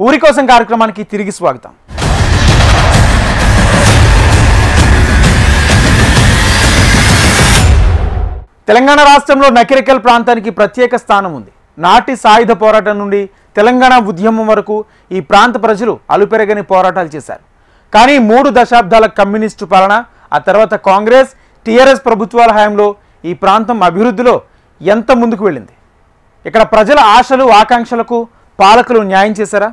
ఊరి కోసం కార్యక్రమానికి తిరిగి స్వాగతం. తెలంగాణ రాష్ట్రంలో నకిరేకల్ ప్రాంతానికి ప్రత్యేక స్థానం ఉంది. నాటి సాయుధ పోరాటం నుండి తెలంగాణ ఉద్యమం వరకు ఈ ప్రాంత ప్రజలు అలుపెరగని పోరాటాలు చేశారు. కానీ 3 దశాబ్దాల కమ్యూనిస్టు పాలన, ఆ తర్వాత కాంగ్రెస్ టీఆర్ఎస్ ప్రభుత్వాల హయాంలో ఈ ప్రాంతం అభివృద్ధిలో ఎంత ముందుకు వెళ్ళింది? ఇక్కడ ప్రజల ఆశలు ఆకాంక్షలకు పాలకులు న్యాయం చేశారా?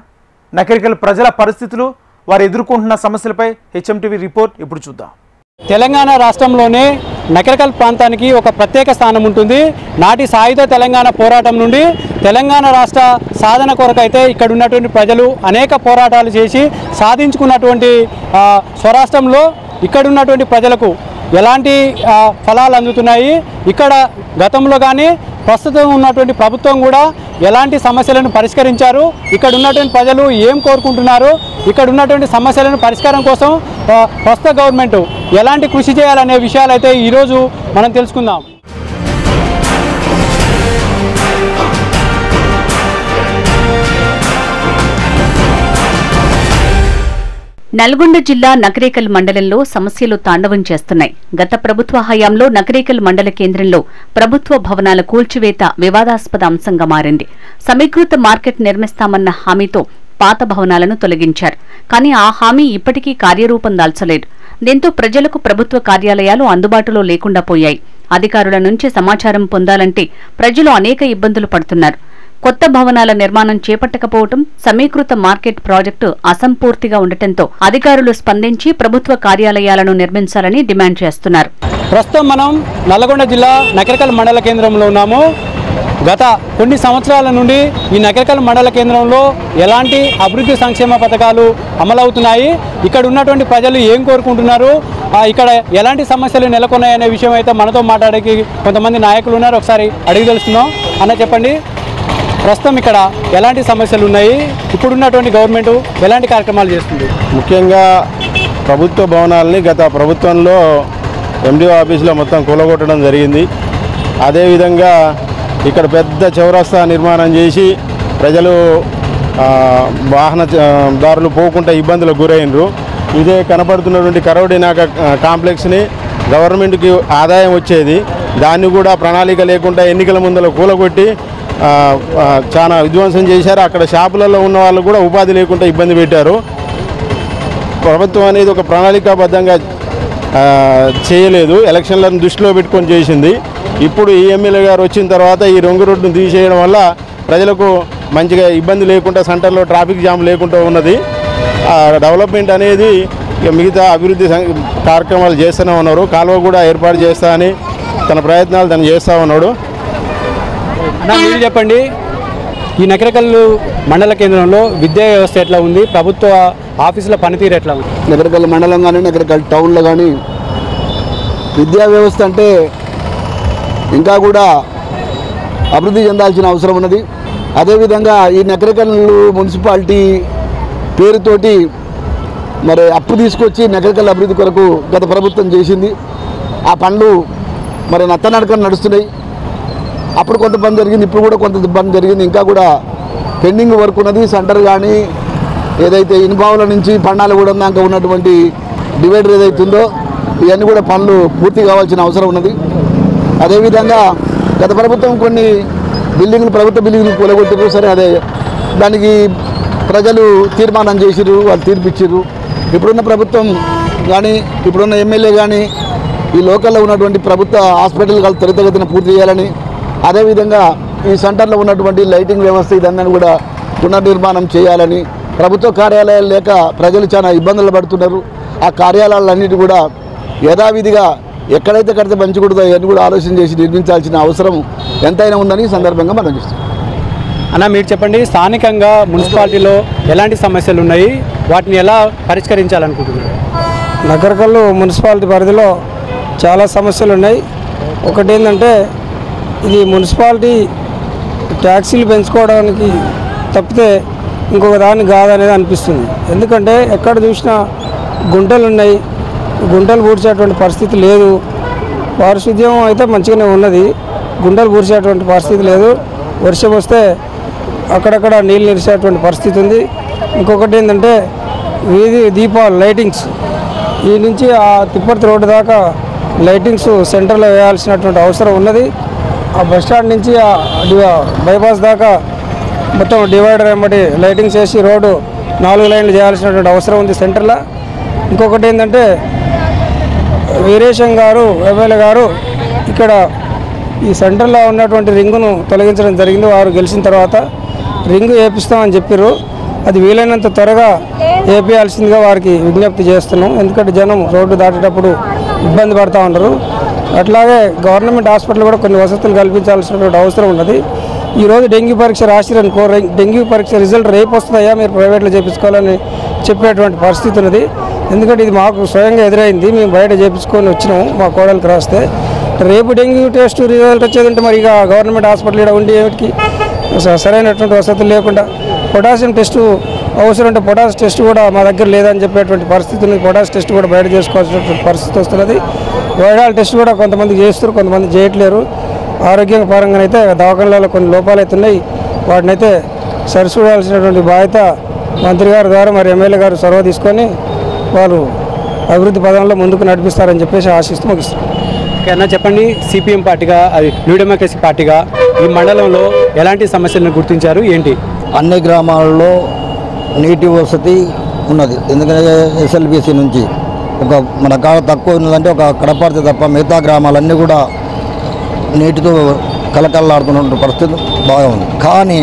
నకిరేకల్ ప్రజల పరిస్థితులు, వారు ఎదుర్కొంటున్న సమస్యలపై హెచ్ఎంటీవీ రిపోర్ట్ ఇప్పుడు చూద్దాం. తెలంగాణ రాష్ట్రంలోనే నకిరేకల్ ప్రాంతానికి ఒక ప్రత్యేక స్థానం ఉంటుంది. నాటి సాయుధ తెలంగాణ పోరాటం నుండి తెలంగాణ రాష్ట్ర సాధన కొరకైతే ఇక్కడ ఉన్నటువంటి ప్రజలు అనేక పోరాటాలు చేసి సాధించుకున్నటువంటి స్వరాష్ట్రంలో ఇక్కడ ఉన్నటువంటి ప్రజలకు ఎలాంటి ఫలాలు అందుతున్నాయి, ఇక్కడ గతంలో కానీ ప్రస్తుతం ఉన్నటువంటి ప్రభుత్వం కూడా ఎలాంటి సమస్యలను పరిష్కరించారు, ఇక్కడ ఉన్నటువంటి ప్రజలు ఏం కోరుకుంటున్నారు, ఇక్కడ ఉన్నటువంటి సమస్యలను పరిష్కారం కోసం ప్రస్తుత గవర్నమెంట్ ఎలాంటి కృషి చేయాలనే విషయాలైతే ఈరోజు మనం తెలుసుకుందాం. నల్గొండ జిల్లా నకిరేకల్ మండలంలో సమస్యలు తాండవం చేస్తున్నాయి. గత ప్రభుత్వ హయాంలో నకిరేకల్ మండల కేంద్రంలో ప్రభుత్వ భవనాల కూల్చివేత వివాదాస్పద అంశంగా మారింది. సమీకృత మార్కెట్ నిర్మిస్తామన్న హామీతో పాత భవనాలను తొలగించారు. కానీ ఆ హామీ ఇప్పటికీ కార్యరూపం దాల్చలేదు. దీంతో ప్రజలకు ప్రభుత్వ కార్యాలయాలు అందుబాటులో లేకుండా పోయాయి. అధికారుల నుంచి సమాచారం పొందాలంటే ప్రజలు అనేక ఇబ్బందులు పడుతున్నారు. కొత్త భవనాల నిర్మాణం చేపట్టకపోవడం, సమీకృత మార్కెట్ ప్రాజెక్టు అసంపూర్తిగా ఉండటంతో అధికారులు స్పందించి ప్రభుత్వ కార్యాలయాలను నిర్మించాలని డిమాండ్ చేస్తున్నారు. ప్రస్తుతం మనం నల్గొండ జిల్లా నకిరేకల్ మండల కేంద్రంలో ఉన్నాము. గత కొన్ని సంవత్సరాల నుండి ఈ నకిరేకల్ మండల కేంద్రంలో ఎలాంటి అభివృద్ధి సంక్షేమ పథకాలు అమలవుతున్నాయి, ఇక్కడ ఉన్నటువంటి ప్రజలు ఏం కోరుకుంటున్నారు, ఇక్కడ ఎలాంటి సమస్యలు నెలకొన్నాయనే విషయం అయితే మనతో మాట్లాడడానికి కొంతమంది నాయకులు ఉన్నారు. ఒకసారి అడిగి తెలుస్తున్నాం. అన్న చెప్పండి, ప్రస్తుతం ఇక్కడ ఎలాంటి సమస్యలు ఉన్నాయి, ఇప్పుడున్నటువంటి గవర్నమెంట్ ఎలాంటి కార్యక్రమాలు చేస్తుంది? ముఖ్యంగా ప్రభుత్వ భవనాలని గత ప్రభుత్వంలో ఎండిఓ ఆఫీసులో మొత్తం కూలగొట్టడం జరిగింది. అదేవిధంగా ఇక్కడ పెద్ద చౌరస్తా నిర్మాణం చేసి ప్రజలు వాహనదారులు పోకుండా ఇబ్బందులకు గురైనరు. ఇదే కనపడుతున్నటువంటి కరోడినాక కాంప్లెక్స్ని గవర్నమెంట్కి ఆదాయం వచ్చేది, దాన్ని కూడా ప్రణాళిక లేకుండా ఎన్నికల ముందర కూలగొట్టి చాలా విధ్వంసం చేశారు. అక్కడ షాపులలో ఉన్న వాళ్ళు కూడా ఉపాధి లేకుండా ఇబ్బంది పెట్టారు. ప్రభుత్వం అనేది ఒక ప్రణాళికాబద్ధంగా చేయలేదు, ఎలక్షన్లను దృష్టిలో పెట్టుకొని చేసింది. ఇప్పుడు ఈ ఎమ్మెల్యే గారు వచ్చిన తర్వాత ఈ రంగు రోడ్డును తీసేయడం వల్ల ప్రజలకు మంచిగా ఇబ్బంది లేకుండా, సెంటర్లో ట్రాఫిక్ జామ్ లేకుండా ఉన్నది. డెవలప్మెంట్ అనేది మిగతా అభివృద్ధి కార్యక్రమాలు చేస్తూనే ఉన్నారు. కాలువ కూడా ఏర్పాటు చేస్తా అని తన ప్రయత్నాలు తను చేస్తూ ఉన్నాడు. మీరు చెప్పండి, ఈ నకిరేకల్ మండల కేంద్రంలో విద్యా వ్యవస్థ ఎట్లా ఉంది, ప్రభుత్వ ఆఫీసుల పనితీరు ఎట్లా ఉంది? నకిరేకల్ మండలం కానీ నకిరేకల్ టౌన్లో కానీ విద్యా వ్యవస్థ అంటే ఇంకా కూడా అభివృద్ధి చెందాల్సిన అవసరం ఉన్నది. అదేవిధంగా ఈ నకిరేకల్ మున్సిపాలిటీ పేరుతోటి మరి అప్పు తీసుకొచ్చి నకిరేకల్ అభివృద్ధి కొరకు గత ప్రభుత్వం చేసింది. ఆ పనులు మరి నత్తనడకన నడుస్తున్నాయి. అప్పుడు కొంత పని జరిగింది, ఇప్పుడు కూడా కొంత పని జరిగింది. ఇంకా కూడా పెండింగ్ వర్క్ ఉన్నది. సెంటర్ కానీ ఏదైతే ఇన్బావుల నుంచి పండాలగూడ దాకా ఉన్నటువంటి డివైడర్ ఏదైతుందో ఇవన్నీ కూడా పనులు పూర్తి కావాల్సిన అవసరం ఉన్నది. అదేవిధంగా గత ప్రభుత్వం కొన్ని బిల్డింగ్లు, ప్రభుత్వ బిల్డింగ్లు కూలగొట్టారు. సరే, అదే దానికి ప్రజలు తీర్మానం చేసిర్రు, వాళ్ళు తీర్పిచ్చిర్రు. ఇప్పుడున్న ప్రభుత్వం కానీ ఇప్పుడున్న ఎమ్మెల్యే కానీ ఈ లోకల్లో ఉన్నటువంటి ప్రభుత్వ హాస్పిటల్ వాళ్ళు త్వరితగతిన పూర్తి చేయాలని, అదేవిధంగా ఈ సెంటర్లో ఉన్నటువంటి లైటింగ్ వ్యవస్థ ఇదన్నీ కూడా పునర్నిర్మాణం చేయాలని, ప్రభుత్వ కార్యాలయాలు లేక ప్రజలు చాలా ఇబ్బందులు పడుతున్నారు. ఆ కార్యాలయాలన్నిటి కూడా యథావిధిగా ఎక్కడైతే కడితే మంచికూడదో అవన్నీ కూడా ఆలోచన చేసి నిర్మించాల్సిన అవసరం ఎంతైనా ఉందని సందర్భంగా మనం చూస్తాం. అన్న మీరు చెప్పండి, స్థానికంగా మున్సిపాలిటీలో ఎలాంటి సమస్యలు ఉన్నాయి, వాటిని ఎలా పరిష్కరించాలనుకుంటున్నారు? నకిరేకల్ మున్సిపాలిటీ పరిధిలో చాలా సమస్యలు ఉన్నాయి. ఒకటి ఏంటంటే ఇది మున్సిపాలిటీ ట్యాక్సీలు పెంచుకోవడానికి తప్పితే ఇంకొక దాన్ని కాదనేది అనిపిస్తుంది. ఎందుకంటే ఎక్కడ చూసినా గుంటలు ఉన్నాయి, గుంటలు పూడ్చేటువంటి పరిస్థితి లేదు. పారిశుద్ధ్యం అయితే మంచిగానే ఉన్నది, గుంటలు పూడ్చేటువంటి పరిస్థితి లేదు. వర్షం వస్తే అక్కడక్కడ నీళ్ళు నిలిచేటువంటి పరిస్థితి ఉంది. ఇంకొకటి ఏంటంటే వీధి దీపాలు లైటింగ్స్ ఈ నుంచి ఆ తిప్పర్తి రోడ్డు దాకా లైటింగ్స్ సెంటర్లో వేయాల్సినటువంటి అవసరం ఉన్నది. ఆ బస్టాండ్ నుంచి ఆ బైపాస్ దాకా మొత్తం డివైడర్ వెంబడి లైటింగ్స్ వేసి రోడ్డు 4 లైన్లు చేయాల్సినటువంటి అవసరం ఉంది సెంటర్లో. ఇంకొకటి ఏంటంటే వీరేశం గారు ఎమ్మెల్యే గారు ఇక్కడ ఈ సెంటర్లో ఉన్నటువంటి రింగును తొలగించడం జరిగింది. వారు గెలిచిన తర్వాత రింగు వేపిస్తామని చెప్పారు. అది వీలైనంత త్వరగా వేపియాల్సిందిగా వారికి విజ్ఞప్తి చేస్తున్నాం. ఎందుకంటే జనం రోడ్డు దాటేటప్పుడు ఇబ్బంది పడుతూ ఉంటారు. అట్లాగే గవర్నమెంట్ హాస్పిటల్ కూడా కొన్ని వసతులు కల్పించాల్సినటువంటి అవసరం ఉన్నది. ఈరోజు డెంగ్యూ పరీక్ష రాసిరనుకో, డెంగ్యూ పరీక్ష రిజల్ట్ రేపు వస్తుందయ్యా మీరు ప్రైవేట్లో చేయించుకోవాలని చెప్పేటువంటి పరిస్థితి ఉన్నది. ఎందుకంటే ఇది మాకు స్వయంగా ఎదురైంది. మేము బయట చేయించుకొని వచ్చినాము మా కోడలికి రాస్తే. రేపు డెంగ్యూ టెస్ట్ రిజల్ట్ వచ్చేదంటే మరి ఇక గవర్నమెంట్ హాస్పిటల్ ఇక్కడ ఉండి ఏమిటికి సరైనటువంటి వసతులు లేకుండా పొటాషియం టెస్టు అవసరం ఉంటే పొటాష్ టెస్ట్ కూడా మా దగ్గర లేదని చెప్పేటువంటి పరిస్థితి ఉంది. పొటాష్ టెస్ట్ కూడా బయట చేసుకోవాల్సినటువంటి పరిస్థితి వస్తున్నది. వైరాల్ టెస్ట్ కూడా కొంతమంది చేస్తారు, కొంతమంది చేయట్లేరు. ఆరోగ్య పరంగా అయితే దవాఖానాలలో కొన్ని లోపాలు అయితే ఉన్నాయి. వాటిని అయితే సరిచూడాల్సినటువంటి బాధ్యత మంత్రి గారి ద్వారా మరి ఎమ్మెల్యే గారు చొరవ తీసుకొని వాళ్ళు అభివృద్ధి పదంలో ముందుకు నడిపిస్తారని చెప్పేసి ఆశిస్తూ ముగిస్తారు. అన్న చెప్పండి, సిపిఎం పార్టీగా అది న్యూ డెమోక్రసీ పార్టీగా ఈ మండలంలో ఎలాంటి సమస్యలను గుర్తించారు ఏంటి? అన్ని గ్రామాల్లో నీటి వసతి ఉన్నది. ఎందుకంటే ఎస్ఎల్బిసి నుంచి మన కాడ తక్కువ ఉన్నదంటే ఒక కడపర్తి తప్ప మిగతా గ్రామాలన్నీ కూడా నీటితో కలకల్లాడుతున్న పరిస్థితి బాగా ఉంది. కానీ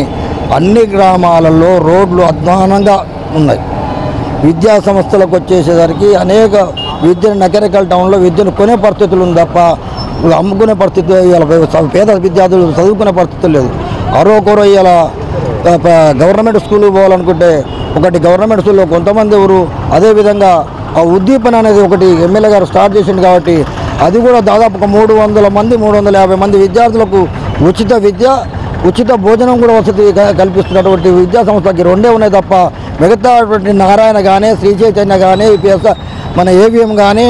అన్ని గ్రామాలలో రోడ్లు అధ్వానంగా ఉన్నాయి. విద్యా సంస్థలకు వచ్చేసేసరికి అనేక విద్యను నకరికల్ టౌన్లో విద్యను కొనే పరిస్థితులు ఉంది తప్ప అమ్ముకునే పరిస్థితి పేద విద్యార్థులు చదువుకునే పరిస్థితి లేదు. అరోకొరో ఇలా గవర్నమెంట్ స్కూల్కి పోవాలనుకుంటే ఒకటి గవర్నమెంట్ స్కూల్లో కొంతమంది ఎవరు, అదేవిధంగా ఆ ఉద్దీపన అనేది ఒకటి ఎమ్మెల్యే గారు స్టార్ట్ చేసింది కాబట్టి అది కూడా దాదాపు ఒక 300 మంది 350 మంది విద్యార్థులకు ఉచిత విద్య ఉచిత భోజనం కూడా వసతి కల్పిస్తున్నటువంటి విద్యా సంస్థలకి 2 ఉన్నాయి తప్ప మిగతాటువంటి నారాయణ కానీ శ్రీ చైతన్య కానీ మన ఏవిఎం కానీ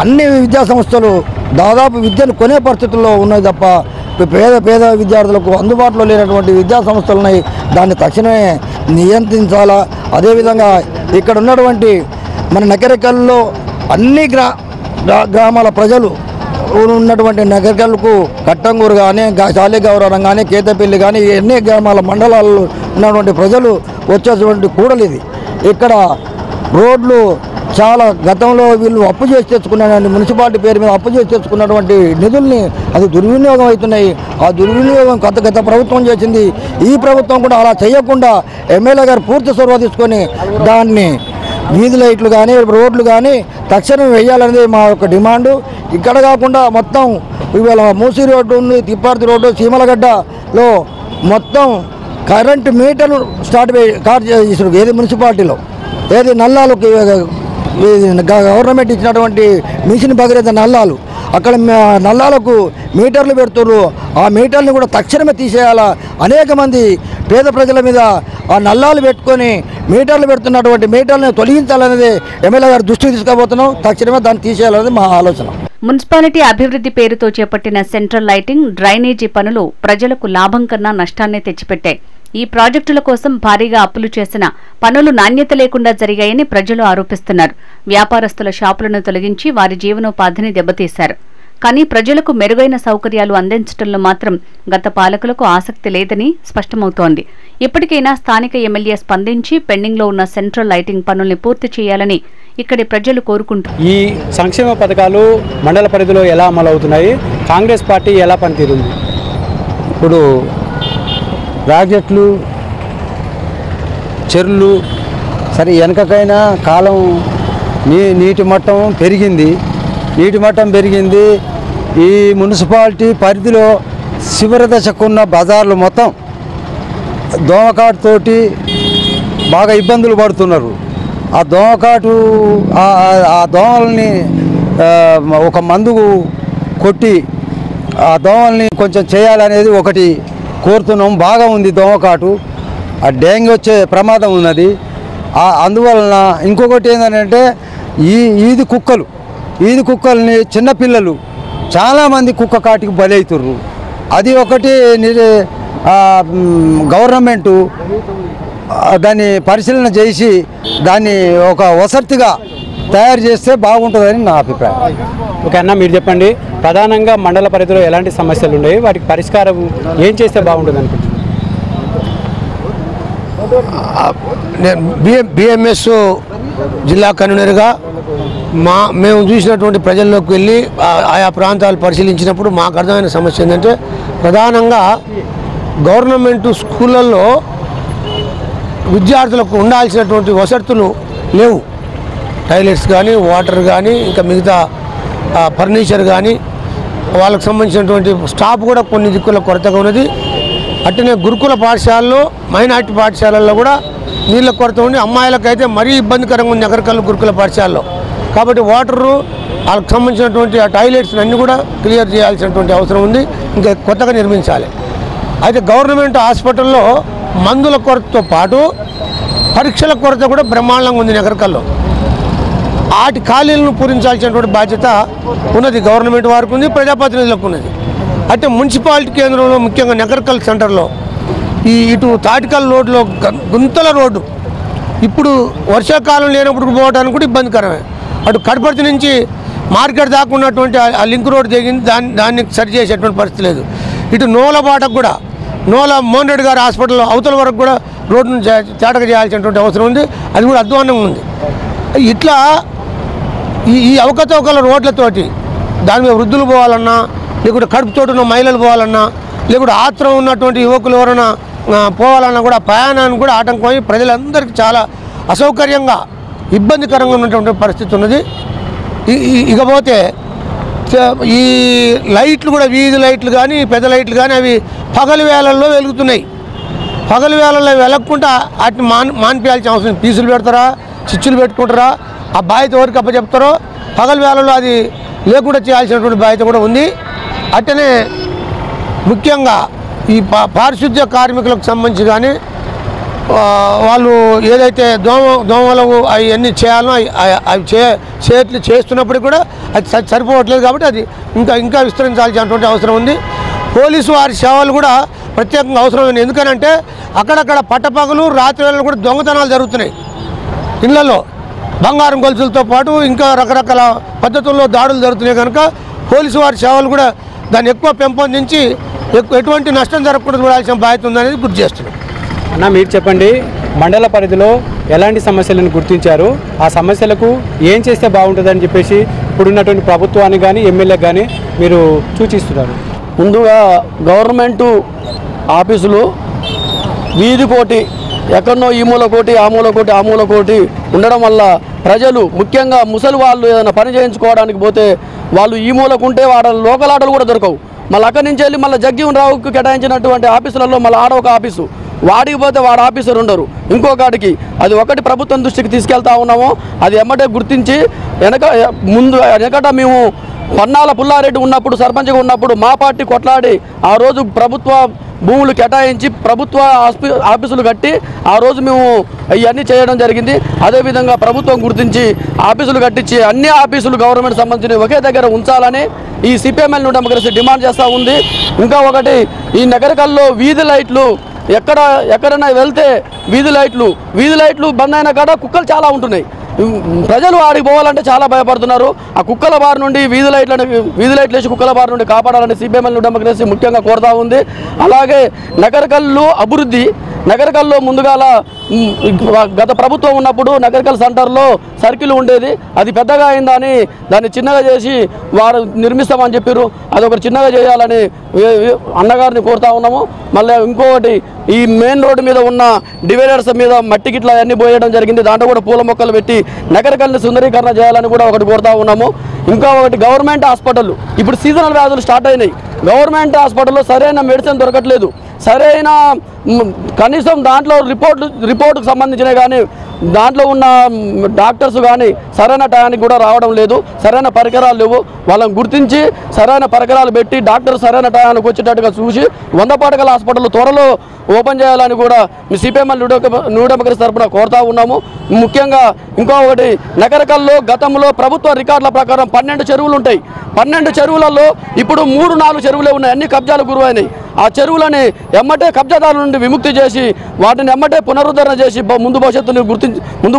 అన్ని విద్యా సంస్థలు దాదాపు విద్యను కొనే పరిస్థితుల్లో ఉన్నాయి తప్ప పేద విద్యార్థులకు అందుబాటులో లేనటువంటి విద్యా సంస్థలు ఉన్నాయి. దాన్ని తక్షణమే నియంత్రించాలా. అదేవిధంగా ఇక్కడ ఉన్నటువంటి మన నకరికల్లో అన్ని గ్రామాల ప్రజలు ఉన్నటువంటి నగరికల్కు కట్టంగూరు కానీ శాలిగౌరవం కానీ కేతపల్లి కానీ ఎన్ని గ్రామాల మండలాల్లో ఉన్నటువంటి ప్రజలు వచ్చేటువంటి కూడలు ఇది. ఇక్కడ రోడ్లు చాలా గతంలో వీళ్ళు అప్పు చేసి తెచ్చుకున్న మున్సిపాలిటీ పేరు మీద అప్పు చేసి తెచ్చుకున్నటువంటి నిధుల్ని అది దుర్వినియోగం అవుతున్నాయి. ఆ దుర్వినియోగం గత ప్రభుత్వం చేసింది. ఈ ప్రభుత్వం కూడా అలా చేయకుండా ఎమ్మెల్యే గారు పూర్తి చొరవ తీసుకొని దాన్ని వీధి లైట్లు కానీ రోడ్లు కానీ తక్షణం వేయాలనేది మా యొక్క డిమాండు. ఇక్కడ కాకుండా మొత్తం ఇవాళ మూసీ రోడ్డు ఉంది, తిప్పార్తి రోడ్డు, చీమలగడ్డలో మొత్తం కరెంటు మీటర్లు స్టార్ట్ చేసారు. ఏది మున్సిపాలిటీలో ఏది నల్లాలకు గవర్నమెంట్ ఇచ్చినటువంటి మిషన్ భగీరథ నల్లాలు అక్కడ నల్లాలకు మీటర్లు పెడుతున్నారు. ఆ మీటర్ని కూడా తక్షణమే తీసేయాలా. అనేక మంది పేద ప్రజల మీద ఆ నల్లాలు పెట్టుకొని మీటర్లు పెడుతున్నటువంటి మీటర్లను తొలగించాలనేది ఎమ్మెల్యే గారు దృష్టికి తీసుకుపోతున్నాం. తక్షణమే దాన్ని తీసేయాలనేది మా ఆలోచన. మున్సిపాలిటీ అభివృద్ధి పేరుతో చేపట్టిన సెంట్రల్ లైటింగ్, డ్రైనేజీ పనులు ప్రజలకు లాభం కన్నా నష్టాన్నే తెచ్చిపెట్టాయి. ఈ ప్రాజెక్టుల కోసం భారీగా అప్పులు చేసిన పనులు నాణ్యత లేకుండా జరిగాయని ప్రజలు ఆరోపిస్తున్నారు. వ్యాపారస్తుల షాపులను తొలగించి వారి జీవనోపాధిని దెబ్బతీశారు. కానీ ప్రజలకు మెరుగైన సౌకర్యాలు అందించడంలో మాత్రం గత పాలకులకు ఆసక్తి లేదని స్పష్టమవుతోంది. ఇప్పటికైనా స్థానిక ఎమ్మెల్యే స్పందించి పెండింగ్లో ఉన్న సెంట్రల్ లైటింగ్ పనుల్ని పూర్తి చేయాలని ఇక్కడి ప్రజలు కోరుకుంటున్నారు. ఈ సంక్షేమ పథకాలు మండల పరిధిలో ఎలా అమలవుతున్నాయి? కాంగ్రెస్ పార్టీ ఎలా పనితీరుంది? ఇప్పుడు ప్రాజెక్టులు, చెరువులు సరే వెనకకైనా కాలం నీటి మట్టం పెరిగింది. ఈ మున్సిపాలిటీ పరిధిలో చివరి దశకున్న బజార్లు మొత్తం దోమకాటుతోటి బాగా ఇబ్బందులు పడుతున్నారు. ఆ దోమకాటు ఆ దోమల్ని ఒక మందు కొట్టి ఆ దోమల్ని కొంచెం చేయాలనేది ఒకటి కోరుతున్నాం. బాగా ఉంది దోమకాటు, ఆ డెంగ్యూ వచ్చే ప్రమాదం ఉన్నది. అందువలన ఇంకొకటి ఏంటంటే ఈది కుక్కల్ని చిన్నపిల్లలు చాలామంది కుక్క కాటికి బలవుతుర్రు. అది ఒకటి గవర్నమెంటు దాన్ని పరిశీలన చేసి దాన్ని ఒక వసతిగా తయారు చేస్తే బాగుంటుందని నా అభిప్రాయం. ఓకే అన్న, మీరు చెప్పండి, ప్రధానంగా మండల పరిధిలో ఎలాంటి సమస్యలు ఉన్నాయి, వాటికి పరిష్కారం ఏం చేస్తే బాగుంటుంది అనుకుంటున్నారు? నేను బిఎంఎస్ జిల్లా కన్వీనర్గా మేము చూసినటువంటి ప్రజల్లోకి వెళ్ళి ఆయా ప్రాంతాలు పరిశీలించినప్పుడు మాకు అర్థమైన సమస్య ఏంటంటే ప్రధానంగా గవర్నమెంట్ స్కూళ్ళల్లో విద్యార్థులకు ఉండాల్సినటువంటి వసతులు లేవు. టాయిలెట్స్ కానీ, వాటర్ కానీ, ఇంకా మిగతా ఫర్నిచర్ కానీ, వాళ్ళకు సంబంధించినటువంటి స్టాఫ్ కూడా కొన్ని దిక్కుల కొరతగా ఉన్నది. అట్టనే గురుకుల పాఠశాలలో, మైనార్టీ పాఠశాలల్లో కూడా నీళ్ళ కొరత ఉండి అమ్మాయిలకైతే మరీ ఇబ్బందికరంగా ఉంది నగరకల్ గురుకుల పాఠశాలలో. కాబట్టి వాటరు వాళ్ళకి సంబంధించినటువంటి ఆ టాయిలెట్స్ అన్నీ కూడా క్లియర్ చేయాల్సినటువంటి అవసరం ఉంది, ఇంకా కొత్తగా నిర్మించాలి. అయితే గవర్నమెంట్ హాస్పిటల్లో మందుల కొరతతో పాటు పరీక్షల కొరత కూడా బ్రహ్మాండంగా ఉంది నగరకల్లో. వాటి ఖాళీలను పూరించాల్సినటువంటి బాధ్యత ఉన్నది గవర్నమెంట్ వారికి ఉంది, ప్రజాప్రతినిధులకు ఉన్నది. అంటే మున్సిపాలిటీ కేంద్రంలో ముఖ్యంగా నగరకల్ సెంటర్లో ఇటు తాటికల్ రోడ్లో గుంతల రోడ్డు ఇప్పుడు వర్షాకాలం లేనప్పుడు పోవడానికి కూడా ఇబ్బందికరమే. అటు కడపర్తి నుంచి మార్కెట్ దాకా ఉన్నటువంటి ఆ లింక్ రోడ్ దిగింది, దాన్ని సరి చేసేటువంటి పరిస్థితి లేదు. ఇటు నోలబాటకు కూడా మోహన్ రెడ్డి గారి హాస్పిటల్ అవతల వరకు కూడా రోడ్డును తేటగా చేయాల్సినటువంటి అవసరం ఉంది, అది కూడా అధ్వానంగా ఉంది. ఇట్లా ఈ అవకతవకల రోడ్లతోటి దాని మీద వృద్ధులు పోవాలన్నా, లేకుంటే కడుపుతోటి ఉన్న మహిళలు పోవాలన్నా, లేకుంటే ఆత్రం ఉన్నటువంటి యువకులు ఎవరైనా పోవాలన్నా కూడా ప్రయాణానికి కూడా ఆటంకమై ప్రజలందరికీ చాలా అసౌకర్యంగా ఇబ్బందికరంగా ఉన్నటువంటి పరిస్థితి ఉన్నది. ఇకపోతే ఈ లైట్లు కూడా వీధి లైట్లు కానీ పెద్ద లైట్లు కానీ అవి పగలు వేళల్లో వెలుగుతున్నాయి. పగలు వేళల్లో వెలగకుండా వాటిని మానిపించాల్సిన అవసరం. పీసులు పెడతారా, చిచ్చులు పెట్టుకుంటారా, ఆ బాధ్యత ఎవరికి అప్పచెప్తారో పగలు వేళల్లో అది లేకుండా చేయాల్సినటువంటి బాధ్యత కూడా ఉంది. అట్టనే ముఖ్యంగా ఈ పారిశుద్ధ్య కార్మికులకు సంబంధించి కానీ వాళ్ళు ఏదైతే దోమలు అవన్నీ చేయాలనో అవి చేస్తున్నప్పుడు కూడా అది సరిపోవట్లేదు. కాబట్టి అది ఇంకా విస్తరించాల్సినటువంటి అవసరం ఉంది. పోలీసు వారి సేవలు కూడా ప్రత్యేకంగా అవసరమైంది. ఎందుకనంటే అక్కడక్కడ పట్టపగలు రాత్రి వేళలు కూడా దొంగతనాలు జరుగుతున్నాయి. ఇళ్లలో బంగారం గొలుసులతో పాటు ఇంకా రకరకాల పద్ధతుల్లో దాడులు జరుగుతున్నాయి. కనుక పోలీసు వారి సేవలు కూడా దాన్ని ఎక్కువ పెంపొందించి ఎటువంటి నష్టం జరగకుండా చూడాల్సిన బాధ్యత ఉందనేది గుర్తు చేస్తున్నాం. అన్న, మీరు చెప్పండి, మండల పరిధిలో ఎలాంటి సమస్యలను గుర్తించారు, ఆ సమస్యలకు ఏం చేస్తే బాగుంటుందని చెప్పేసి ఇప్పుడున్నటువంటి ప్రభుత్వానికి కానీ ఎమ్మెల్యేకి కానీ మీరు సూచిస్తున్నారు? ముందుగా గవర్నమెంటు ఆఫీసులు వీధి కోటి ఎక్కడనో ఈ మూల కోటి ఆ మూల కోటి ఆ మూల కోటి ఉండడం వల్ల ప్రజలు ముఖ్యంగా ముసలి వాళ్ళు ఏదైనా పని చేయించుకోవడానికి పోతే వాళ్ళు ఈ మూలకుంటే వాళ్ళ లోకల్ ఆటోలు కూడా దొరకవు. మళ్ళీ అక్కడి నుంచి వెళ్ళి మళ్ళీ జగ్జీవన్ రావుకి కేటాయించినటువంటి ఆఫీసులలో మళ్ళీ ఆడొక ఆఫీసు, వాడికి పోతే వాడు ఆఫీసర్ ఉండరు ఇంకొకటికి. అది ఒకటి ప్రభుత్వం దృష్టికి తీసుకెళ్తా ఉన్నాము. అది ఎమ్మటే గుర్తించి వెనకట మేము పన్నాల పుల్లారెడ్డి ఉన్నప్పుడు సర్పంచ్గా ఉన్నప్పుడు మా పార్టీ కొట్లాడి ఆ రోజు ప్రభుత్వ భూములు కేటాయించి ప్రభుత్వ ఆఫీసులు కట్టి ఆ రోజు మేము ఇవన్నీ చేయడం జరిగింది. అదేవిధంగా ప్రభుత్వం గుర్తించి ఆఫీసులు కట్టించి అన్ని ఆఫీసులు గవర్నమెంట్ సంబంధించినవి ఒకే దగ్గర ఉంచాలని ఈ సిపిఎంఎల్ న్యూ డెమోక్రసీ డిమాండ్ చేస్తూ ఉంది. ఇంకా ఒకటి, ఈ నగరకల్లో వీధి లైట్లు ఎక్కడైనా వెళ్తే వీధి లైట్లు బంద్ అయిన కాడ కుక్కలు చాలా ఉంటున్నాయి. ప్రజలు ఆడికి పోవాలంటే చాలా భయపడుతున్నారు. ఆ కుక్కల బారి నుండి వీధి లైట్లు వేసి కుక్కల బారి నుండి కాపాడాలని సిపిఎంఎల్ న్యూ డెమోక్రసీ ముఖ్యంగా కోరుతా ఉంది. అలాగే నగరకల్లు అభివృద్ధి, నగరకల్లో ముందుగాల గత ప్రభుత్వం ఉన్నప్పుడు నగరకల్ సెంటర్లో సర్కిల్ ఉండేది, అది పెద్దగా అయిందని దాన్ని చిన్నగా చేసి వారు నిర్మిస్తామని చెప్పారు. అది ఒకటి చిన్నగా చేయాలని అన్నగారిని కోరుతా ఉన్నాము. మళ్ళీ ఇంకొకటి, ఈ మెయిన్ రోడ్డు మీద ఉన్న డివైడర్స్ మీద మట్టి గిట్ల అన్నీ పోయడం జరిగింది. దాంట్లో కూడా పూల మొక్కలు పెట్టి నగరకల్ని సుందరీకరణ చేయాలని కూడా ఒకటి కోరుతా ఉన్నాము. ఇంకా ఒకటి, గవర్నమెంట్ హాస్పిటల్ ఇప్పుడు సీజనల్ వ్యాధులు స్టార్ట్ అయినాయి. గవర్నమెంట్ హాస్పిటల్లో సరైన మెడిసిన్ దొరకట్లేదు. సరైన కనీసం దాంట్లో రిపోర్టుకు సంబంధించినవి కానీ దాంట్లో ఉన్న డాక్టర్స్ కానీ సరైన టయానికి కూడా రావడం లేదు. సరైన పరికరాలు లేవు. వాళ్ళని గుర్తించి సరైన పరికరాలు పెట్టి డాక్టర్ సరైన టయానికి వచ్చేటట్టుగా చూసి 100 పడకల హాస్పిటల్ త్వరలో ఓపెన్ చేయాలని కూడా మీ సిపిఎంఎల్ న్యూ డెమోక్రసీ తరఫున కోరుతా ఉన్నాము. ముఖ్యంగా ఇంకొకటి, నగరకల్లో గతంలో ప్రభుత్వ రికార్డుల ప్రకారం 12 చెరువులు ఉంటాయి. 12 చెరువులలో ఇప్పుడు 3-4 చెరువులే ఉన్నాయి. అన్ని కబ్జాలు గురైనాయి. ఆ చెరువులని ఎమ్మటే కబ్జాదారుల నుండి విముక్తి చేసి వాటిని ఎమ్మటే పునరుద్ధరణ చేసి ముందు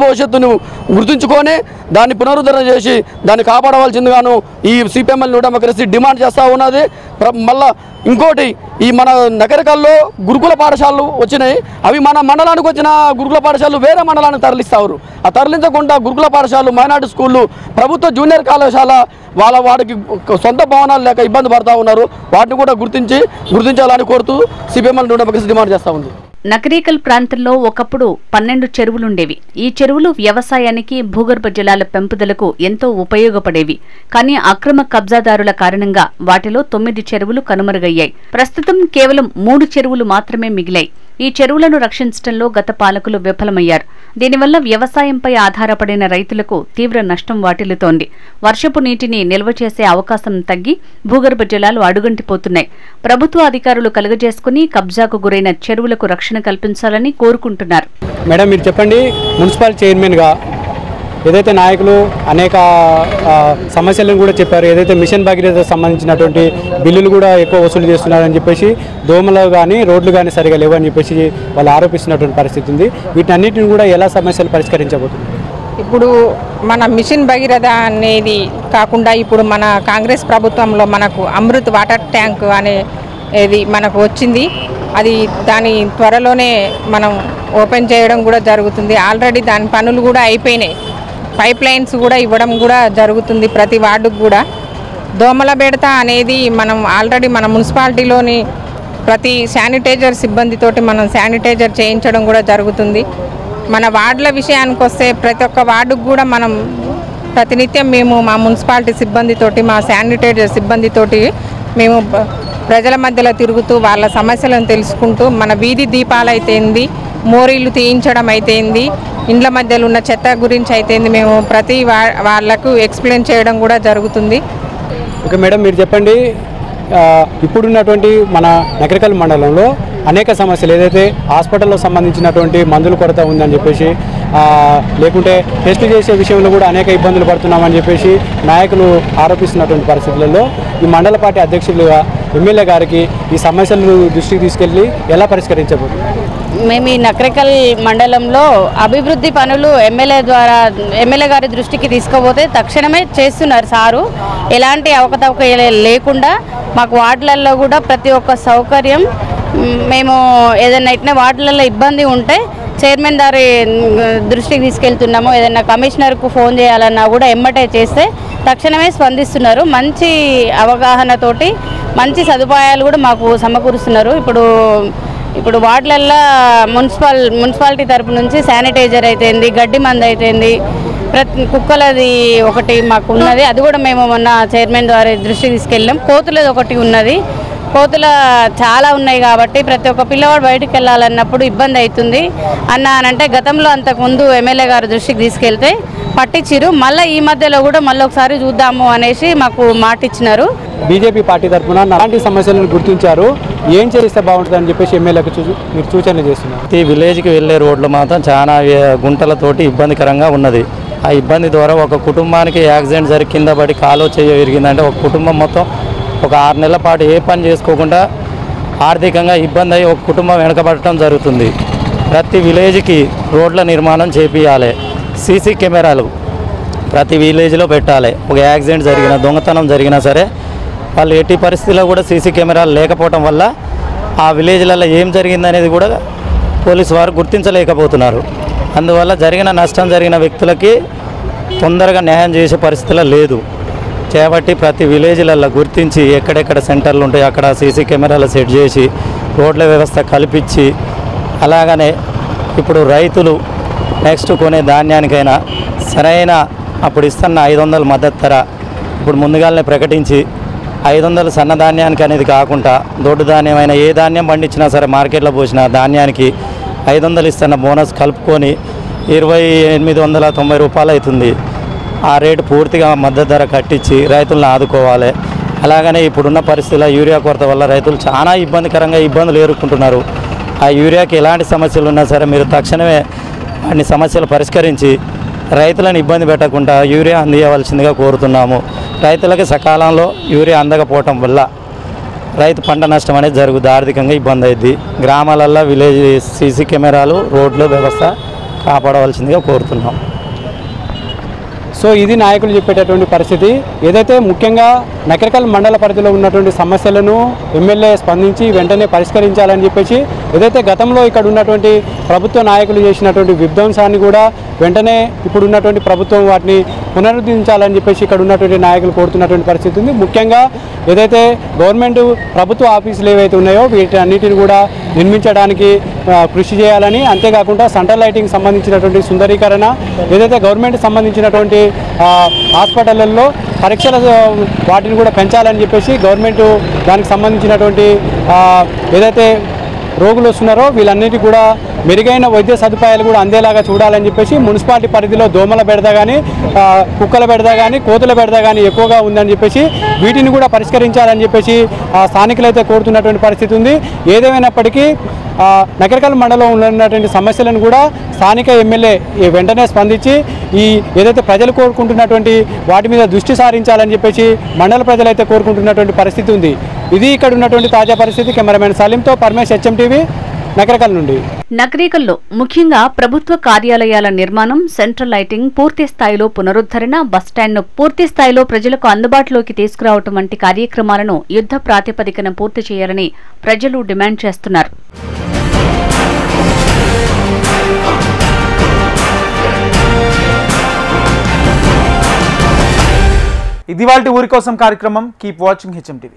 భవిష్యత్తును గుర్తుంచుకొని దాన్ని పునరుద్ధరణ చేసి దాన్ని కాపాడవలసిందిగాను ఈ సిపిఎంఎల్ న్యూ డెమోక్రసీ డిమాండ్ చేస్తూ ఉన్నది. మళ్ళా ఇంకోటి, ఈ మన నగరికల్లో గురుకుల పాఠశాలలు వచ్చినాయి. అవి మన మండలానికి వచ్చిన గురుకుల పాఠశాలలు వేరే మండలానికి తరలిస్తారు. ఆ తరలించకుండా గురుకుల పాఠశాలలు, మైనార్టీ స్కూళ్ళు, ప్రభుత్వ జూనియర్ కళాశాల వాడికి సొంత భవనాలు లేక ఇబ్బంది పడుతూ ఉన్నారు. వాటిని కూడా గుర్తించాలని కోరుతూ సిపిఎంఎల్ న్యూ డెమోక్రసీ డిమాండ్ చేస్తూ ఉంది. నకరేకల్ ప్రాంతంలో ఒకప్పుడు 12 చెరువులుండేవి. ఈ చెరువులు వ్యవసాయానికి, భూగర్భ జలాల పెంపుదలకు ఎంతో ఉపయోగపడేవి. కానీ అక్రమ కబ్జాదారుల కారణంగా వాటిలో 9 చెరువులు కనుమరుగయ్యాయి. ప్రస్తుతం కేవలం 3 చెరువులు మాత్రమే మిగిలాయి. ఈ చెరువులను రక్షించడంలో గత పాలకులు విఫలమయ్యారు. దీనివల్ల వ్యవసాయంపై ఆధారపడిన రైతులకు తీవ్ర నష్టం వాటిల్లుతోంది. వర్షపు నీటిని నిల్వ చేసే అవకాశం తగ్గి భూగర్భ జలాలు అడుగంటిపోతున్నాయి. ప్రభుత్వ అధికారులు కలుగజేసుకుని కబ్జాకు గురైన చెరువులకు రక్షణ కల్పించాలని కోరుకుంటున్నారు. మేడం, మీరు చెప్పండి, మున్సిపల్ చైర్మన్గా ఏదైతే నాయకులు అనేక సమస్యలను కూడా చెప్పారు, ఏదైతే మిషన్ భగీరథకు సంబంధించినటువంటి బిల్లులు కూడా ఎక్కువ వసూలు చేస్తున్నారని చెప్పేసి, దోమలు కానీ రోడ్లు కానీ సరిగా లేవని చెప్పేసి వాళ్ళు ఆరోపిస్తున్నటువంటి పరిస్థితి ఉంది. వీటన్నిటిని కూడా ఎలా సమస్యలు పరిష్కరించబోతుంది? ఇప్పుడు మన మిషన్ భగీరథ అనేది కాకుండా ఇప్పుడు మన కాంగ్రెస్ ప్రభుత్వంలో మనకు అమృత్ వాటర్ ట్యాంక్ అనేది మనకు వచ్చింది. అది దాని త్వరలోనే మనం ఓపెన్ చేయడం కూడా జరుగుతుంది. ఆల్రెడీ దాని పనులు కూడా అయిపోయినాయి. పైప్ లైన్స్ కూడా ఇవ్వడం కూడా జరుగుతుంది ప్రతి వార్డుకు కూడా. దోమల బెడత అనేది మనం ఆల్రెడీ మన మున్సిపాలిటీలోని ప్రతి శానిటైజర్ సిబ్బందితోటి మనం శానిటైజర్ చేయించడం కూడా జరుగుతుంది. మన వార్డుల విషయానికి వస్తే ప్రతి ఒక్క వార్డుకు కూడా మనం ప్రతినిత్యం మేము మా మున్సిపాలిటీ సిబ్బందితోటి, మా శానిటైజర్ సిబ్బందితోటి మేము ప్రజల మధ్యలో తిరుగుతూ వాళ్ళ సమస్యలను తెలుసుకుంటూ, మన వీధి దీపాలు అయితేంది, మోరీలు తీయించడం అయితేంది, ఇండ్ల మధ్యలో ఉన్న చెత్త గురించి అయితేంది, మేము ప్రతి వాళ్ళకు ఎక్స్ప్లెయిన్ చేయడం కూడా జరుగుతుంది. ఓకే మేడం, మీరు చెప్పండి, ఇప్పుడున్నటువంటి మన నకరేకల్ మండలంలో అనేక సమస్యలు, ఏదైతే హాస్పిటల్లో సంబంధించినటువంటి మందుల కొరత ఉందని చెప్పేసి, లేకుంటే టెస్ట్ చేసే విషయంలో కూడా అనేక ఇబ్బందులు పడుతున్నామని చెప్పేసి నాయకులు ఆరోపిస్తున్నటువంటి పరిస్థితులలో ఈ మండల పార్టీ అధ్యక్షులుగా ఎమ్మెల్యే గారికి ఈ సమస్యలను దృష్టికి తీసుకెళ్లి ఎలా పరిష్కరించబోతుంది? మేము ఈ నకరేకల్ మండలంలో అభివృద్ధి పనులు ఎమ్మెల్యే గారి దృష్టికి తీసుకుపోతే తక్షణమే చేస్తున్నారు సారు. ఎలాంటి అవకతవక లేకుండా మాకు వార్డులలో కూడా ప్రతి ఒక్క సౌకర్యం, మేము ఏదైనా ఇట్లా వార్డులలో ఇబ్బంది ఉంటే చైర్మన్ గారి దృష్టికి తీసుకెళ్తున్నాము. ఏదైనా కమిషనర్కు ఫోన్ చేయాలన్నా కూడా ఎమ్మటే చేస్తే తక్షణమే స్పందిస్తున్నారు. మంచి అవగాహనతోటి మంచి సదుపాయాలు కూడా మాకు సమకూరుస్తున్నారు. ఇప్పుడు వార్డులల్లో మున్సిపాలిటీ తరపు నుంచి శానిటైజర్ అయితేంది, గడ్డి మందు అయితేంది, కుక్కలది ఒకటి మాకు ఉన్నది. అది కూడా మేము మొన్న చైర్మన్ ద్వారా దృష్టికి తీసుకెళ్ళాం. కోతులది ఒకటి ఉన్నది. కోతుల చాలా ఉన్నాయి కాబట్టి ప్రతి ఒక్క పిల్లవాడు బయటికి వెళ్ళాలన్నప్పుడు ఇబ్బంది అవుతుంది అనంటే గతంలో అంతకుముందు ఎమ్మెల్యే గారు దృష్టికి తీసుకెళ్తే పట్టించారు. మళ్ళీ ఈ మధ్యలో కూడా మళ్ళీ ఒకసారి చూద్దాము అనేసి మాకు మాట ఇచ్చినారు. బీజేపీ పార్టీ తరఫున అలాంటి సమస్యలను గుర్తించారు, ఏం చేస్తే బాగుంటుందని చెప్పేసి ఎమ్మెల్యేకి మీరు సూచనలు చేస్తున్నారు. ఈ విలేజ్కి వెళ్ళే రోడ్లు మాత్రం చాలా గుంటలతోటి ఇబ్బందికరంగా ఉన్నది. ఆ ఇబ్బంది ద్వారా ఒక కుటుంబానికి యాక్సిడెంట్ జరిగి కింద పడి కాలో చేయ విరిగిందంటే ఒక కుటుంబం మొత్తం ఒక 6 నెలల పాటు ఏ పని చేసుకోకుండా ఆర్థికంగా ఇబ్బంది అయ్యి ఒక కుటుంబం వెనకబడటం జరుగుతుంది. ప్రతి విలేజ్కి రోడ్ల నిర్మాణం చేపియాలి. సీసీ కెమెరాలు ప్రతి విలేజ్లో పెట్టాలి. ఒక యాక్సిడెంట్ జరిగినా, దొంగతనం జరిగినా సరే వాళ్ళు ఎట్టి పరిస్థితుల్లో కూడా సీసీ కెమెరాలు లేకపోవడం వల్ల ఆ విలేజ్లలో ఏం జరిగిందనేది కూడా పోలీసు వారు గుర్తించలేకపోతున్నారు. అందువల్ల నష్టం జరిగిన వ్యక్తులకి తొందరగా న్యాయం చేసే పరిస్థితిలో లేదు. కాబట్టి ప్రతి విలేజ్లలో గుర్తించి ఎక్కడెక్కడ సెంటర్లు ఉంటాయి అక్కడ సీసీ కెమెరాలు సెట్ చేసి రోడ్ల వ్యవస్థ కల్పించి, అలాగనే ఇప్పుడు రైతులు నెక్స్ట్ కొనే ధాన్యానికైనా సరైన అప్పుడు ఇస్తున్న 500 మద్దతు ధర ఇప్పుడు ముందుగానే ప్రకటించి 500 సన్నధాన్యానికి అనేది కాకుండా దొడ్డు ధాన్యమైన ఏ ధాన్యం పండించినా సరే మార్కెట్లో పోసిన ధాన్యానికి 500 ఇస్తున్న బోనస్ కలుపుకొని 2890 రూపాయలు అవుతుంది. ఆ రేటు పూర్తిగా మద్దతు ధర కట్టించి రైతులను ఆదుకోవాలి. అలాగనే ఇప్పుడున్న పరిస్థితుల్లో యూరియా కొరత వల్ల రైతులు చాలా ఇబ్బందులు ఎదుర్కొంటున్నారు. ఆ యూరియాకి ఎలాంటి సమస్యలు ఉన్నా సరే మీరు తక్షణమే అన్ని సమస్యలు పరిష్కరించి రైతులను ఇబ్బంది పెట్టకుండా యూరియా అందించవలసిందిగా కోరుతున్నాము. రైతులకి సకాలంలో యూరియా అందకపోవటం వల్ల రైతు పంట నష్టం అనేది జరుగుతుంది, ఆర్థికంగా ఇబ్బంది అవుతుంది. గ్రామాలల్లో విలేజ్ సీసీ కెమెరాలు రోడ్ల వ్యవస్థ కాపాడవలసిందిగా కోరుతున్నాం. సో ఇది నాయకులు చెప్పేటటువంటి పరిస్థితి. ఏదైతే ముఖ్యంగా నకరికల్ మండల పరిధిలో ఉన్నటువంటి సమస్యలను ఎమ్మెల్యే స్పందించి వెంటనే పరిష్కరించాలని చెప్పేసి, ఏదైతే గతంలో ఇక్కడ ఉన్నటువంటి ప్రభుత్వ నాయకులు చేసినటువంటి విధ్వంసాన్ని కూడా వెంటనే ఇప్పుడు ఉన్నటువంటి ప్రభుత్వం వాటిని పునరుద్ధరించాలని చెప్పేసి ఇక్కడ ఉన్నటువంటి నాయకులు కోరుతున్నటువంటి పరిస్థితి ఉంది. ముఖ్యంగా ఏదైతే గవర్నమెంట్ ప్రభుత్వ ఆఫీసులు ఏవైతే ఉన్నాయో వీటన్నిటిని కూడా నిర్మించడానికి కృషి చేయాలని, అంతేకాకుండా సెంట్రల్ లైటింగ్ సంబంధించినటువంటి సుందరీకరణ, ఏదైతే గవర్నమెంట్ సంబంధించినటువంటి హాస్పిటళ్లలో పరీక్షల వాటిని కూడా పెంచాలని చెప్పేసి గవర్నమెంట్ దానికి సంబంధించినటువంటి ఏదైతే రోగులు వస్తున్నారో వీళ్ళన్నిటి కూడా మెరుగైన వైద్య సదుపాయాలు కూడా అందేలాగా చూడాలని చెప్పేసి మున్సిపాలిటీ పరిధిలో దోమల బెడద కానీ కుక్కల బెడద కానీ కోతుల బెడద కానీ ఎక్కువగా ఉందని చెప్పేసి వీటిని కూడా పరిష్కరించాలని చెప్పేసి స్థానికులైతే కోరుతున్నటువంటి పరిస్థితి ఉంది. ఏదేమైనప్పటికీ నకరికల్ మండలంలో ఉన్నటువంటి సమస్యలను కూడా స్థానిక ఎమ్మెల్యే వెంటనే స్పందించి ఈ ఏదైతే ప్రజలు కోరుకుంటున్నటువంటి వాటి మీద దృష్టి సారించాలని చెప్పేసి మండల ప్రజలైతే కోరుకుంటున్నటువంటి పరిస్థితి ఉంది. ఇది ఇక్కడ ఉన్నటువంటి తాజా పరిస్థితి. కెమెరామెన్ సలీంతో పరమేష్, HMTV, నకరికల్ నుండి. నకరికల్లో ముఖ్యంగా ప్రభుత్వ కార్యాలయాల నిర్మాణం, సెంట్రల్ లైటింగ్ పూర్తి స్థాయిలో పునరుద్ధరణ, బస్టాండ్ను పూర్తి స్థాయిలో ప్రజలకు అందుబాటులోకి తీసుకురావటం వంటి కార్యక్రమాలను యుద్ధ ప్రాతిపదికన పూర్తి చేయాలని ప్రజలు డిమాండ్ చేస్తున్నారు. ఇది వాళ్ళ ఊరి కోసం కార్యక్రమం. Keep watching HMTV.